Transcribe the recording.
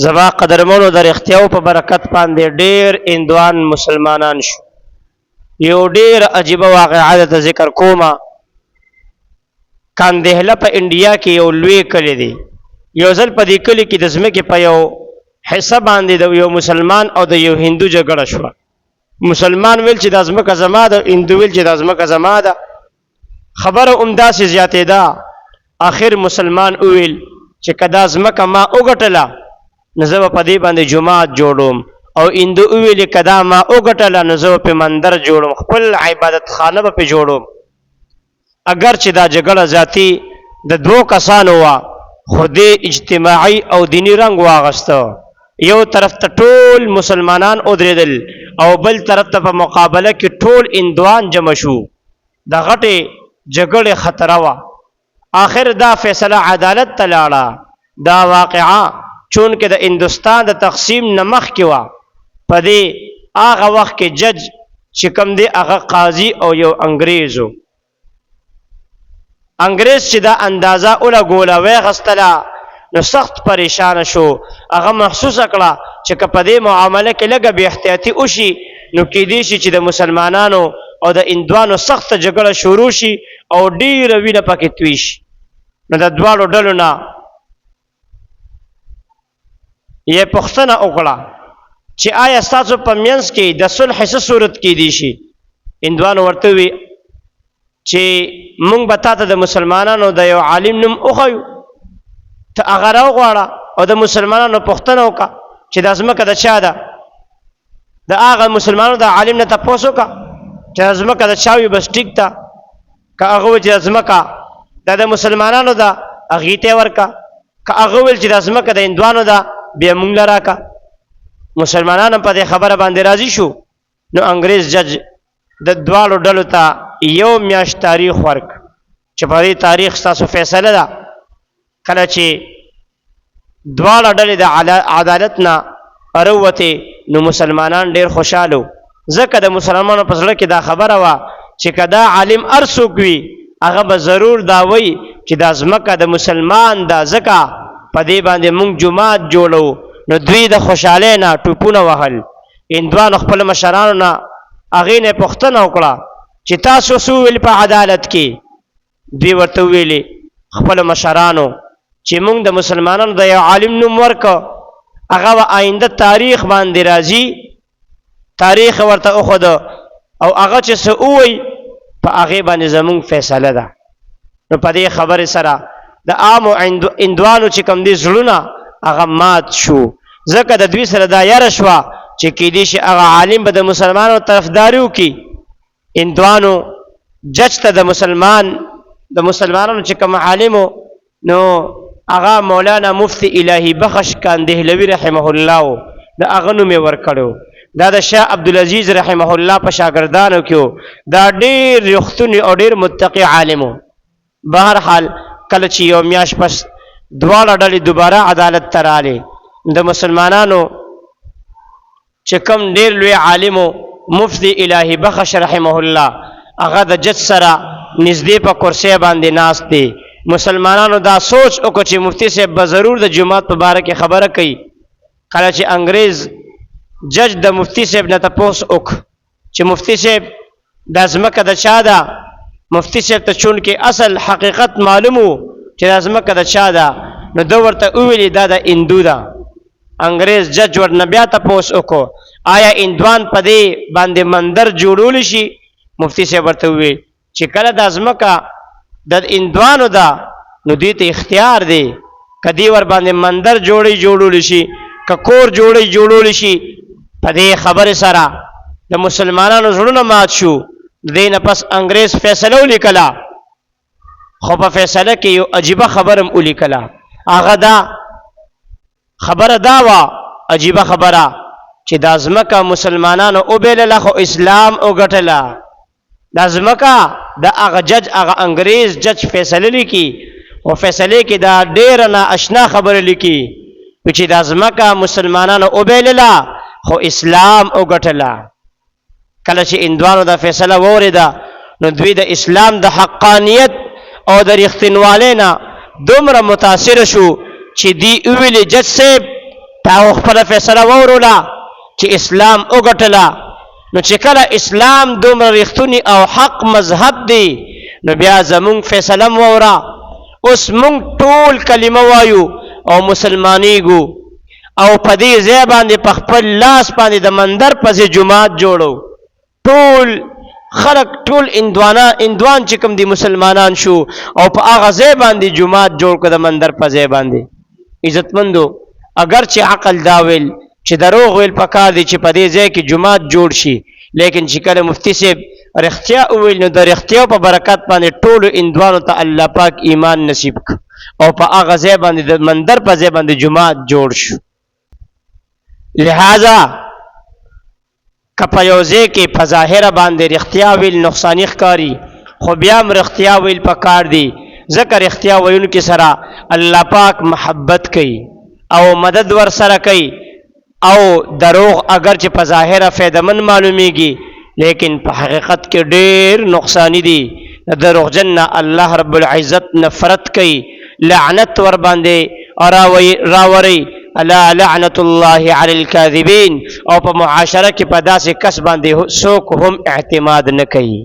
زما قدرمنو در اختیاو په برکت باندې ډیر اندوان مسلمانان شو. یو ډیر عجیب واقعه د ذکر کومه. کاندهله په انډیا کې یو لوی کلی دی. یو ځل په دې کلی کې د ځمکې په یو حصہ باندې د یو مسلمان او د یو هندو جګړه شوه. مسلمان ویل چې د ځمکه زما ده، هندو ویل چې د ځمکه زما ده. خبره همداسې زیاتېده. آخر مسلمان وویل چې که دا ځمکه ما وګټله نو زه به په دې باندې جومات جوړوم، او هندو وویل که دا ما وګټله نو زه به پې مندر جوړوم، خپل عبادت خانه به پې جوړوم. اگر چې دا جګړه ذاتي د دوو کسانو وه، خو دې اجتماعي او دینی رنګ واغسته. یو طرف ته ټول مسلمانان ودرېدل او بل طرف ته په مقابله کې ټول هندوان جمع شو. د غټې جګړې خطره وه. آخر دا فیصله عدالت ته لاړه. دا واقعه چونکې د هندوستان د تقسیم نه مخکې وه، په دې هغه وخت کې جج چې کوم دی هغه قاضي او یو انګریز و. انګریز چې دا اندازه ولګوله ویې نو سخت پریشان شو. هغه محسوسه کړه چې که په دې معامله کې لږه بې احتیاطي وشي نو کیدای شي چې د مسلمانانو او د هندوانو سخته جګړه شروع شي او ډیره وینه پکې توی شي. نو د دواړو ډلو نه یې پوښتنه وکړه چې آیا ستاسو په منځ کې د صلح څه صورت کیدی شي؟ هندوانو ورته وویل چې موږ به تا ته د مسلمانانو د یو عالم نوم وښیو، ته هغه راوغواړه او د مسلمانانو پوښتنه وکړه چې دا ځمکه د چا ده. د هغه مسلمانانو د عالم نه تپوس وکړه چې دا ځمکه د چا وي، بس ټیک ده. که هغه وویل چې دا ځمکه دا د مسلمانانو ده، هغې ته یې ورکړه. که هغه وویل چې دا ځمکه د هندوانو ده، بیا موږ له راکړه. مسلمانان هم په دې خبره باندې راضي شو. نو انګریز جج د دواړو ډلو ته یو میاشت تاریخ ورک چې په دې تاریخ ستاسو فیصله ده. کله چې دواړه ډلې د عدالت نه راووتې نو مسلمانان ډېر خوشحاله. ځکه د مسلمانانو په زړه کې دا خبره وه چې که دا عالم هر څوک وي هغه به ضرور دا وایي چې دا ځمکه د مسلمان ده، ځکه په دې باندې موږ جومات جوړو. نو دوی د خوشحالۍ نه ټوپونه وهل. هندوانو خپل مشرانو نه هغې نه پوښتنه وکړه چې تاسو څه وویل په عدالت کې؟ دوی ورته وویلې خپلو مشرانو چې موږ د مسلمانانو د یو عالم نوم ورکړه، هغه به آینده تاریخ باندې راځي، تاریخ ورته وښوده او هغه چې څه ووایي په هغې باندې زموږ فیصله ده. نو په دې خبرې سره د عامو هندوانو چې کوم دي زړونه هغه مات شو. ځکه د دوی سره دا یاره شوه چې کیدای شي هغه عالم به د مسلمانانو طرفداري وکړي. هندوانو جج ته د مسلمانانو چې کوم عالمو نو هغه مولانا مفتی الهی بخش کاندهلوي رحمه الله و، د هغه نوم یې ورکړی. دا د شاه عبدالعزیز رحمه الله په شاګردانو کې و. دا ډېر رښتونی او ډېر متقي عالم و. بهرحال کله چې یو میاشت پس دواړه ډلې دوباره عدالت ته رالې، د مسلمانانو چې کوم ډېر لوی عالم و مفتی الهی بخش رحمه الله، هغه د جج سره نږدې په کرسۍ باندې ناست دی. مسلمانانو دا سوچ وکړو چې مفتی صاحب به ضرور د جومات په باره کې خبره کوي. کله چې انګریز جج د مفتی صاحب نه تپوس وکړ چې مفتی صاحب دا ځمکه د چا ده؟ مفتی صاحب ته چونکې اصل حقیقت معلوم و چې دا ځمکه د چا ده، نو ده ورته وویلې دا د هندو ده. انګریز جج ورنه بیا تپوس وکړو آیا هندوان په دې باندې مندر جوړولی شي؟ مفتی صاحب ورته وویل چې کله دا ځمکه د هندوانو ده نو دوی ته اختیار دی، که دوی ور باندې مندر جوړولی شي، که کور جوړولی شي. په دې خبرې سره د مسلمانانو زړونه مات شو. د دې نه پس انګریز فیصله ولیکله، خو په فیصله کې یو عجیبه خبره هم ولیکله. هغه دا خبره دا وه عجیبه خبره چې دا ځمکه مسلمانانو وبیلله خو اسلام وګټله. دا ځمکه د هغه جج هغه انګریز جج فیصله لیکي، او فیصلې کې دا ډېره نااشنا خبره لیکي چې دا ځمکه مسلمانانو وبیلله خو اسلام وګټله. کله چې هندوانو دا فیصله واورېده نو دوی د اسلام د حقانیت او د رښتینوالۍ نه دومره متاثره شو چې دی ویلې جج صاحب تا خپل فیصله ورولا چې اسلام وګټلا، نو چې کله اسلام دومره رښتونی او حق مذهب دی نو بیا زمونږ فیصله وورا. اوس مونږ ټول کلمه وایو او مسلمانیږو او په دې ځای باندې په خپل لاس باندې د مندر پسې جماعت جوړو، ټول خلق ټول اندوان چې کوم دي مسلمانان شو او په هغه ځای باندې جماعت جوړ کړ د مندر په ځای باندې. عزتمندو اگر چې عقل دا ویل چې دروغ ویل پکار دي چې په دې ځای کې جماعت جوړ شي، لیکن چې کله مفتی صاحب رښتیا وویل نو د رښتیا په برکت باندې ټولو اندوانو ته الله پاک ایمان نصیب کړ او په هغه ځای باندې د مندر په ځای باندې جماعت جوړ شو. لہذا که په یو ځای کې په ظاهره باندې رښتیا ویل نقصاني ښکاري، خو بیا هم رښتیا ویل پکار دي، ځکه رښتیا ویونکي سره الله پاک محبت کوي او مدد ور سره کوي. او دروغ اگر چې په ظاهره فایدمن معلومیږي لیکن په حقیقت کې ډېر نقصانی دي. د دروغجن نه الله رب العزت نفرت کوي، لعنت ور باندې راوري، الا لعنت الله علی الكاذبین، او په معاشره کې په داسې کس باندې څوک هم اعتماد نه کوي.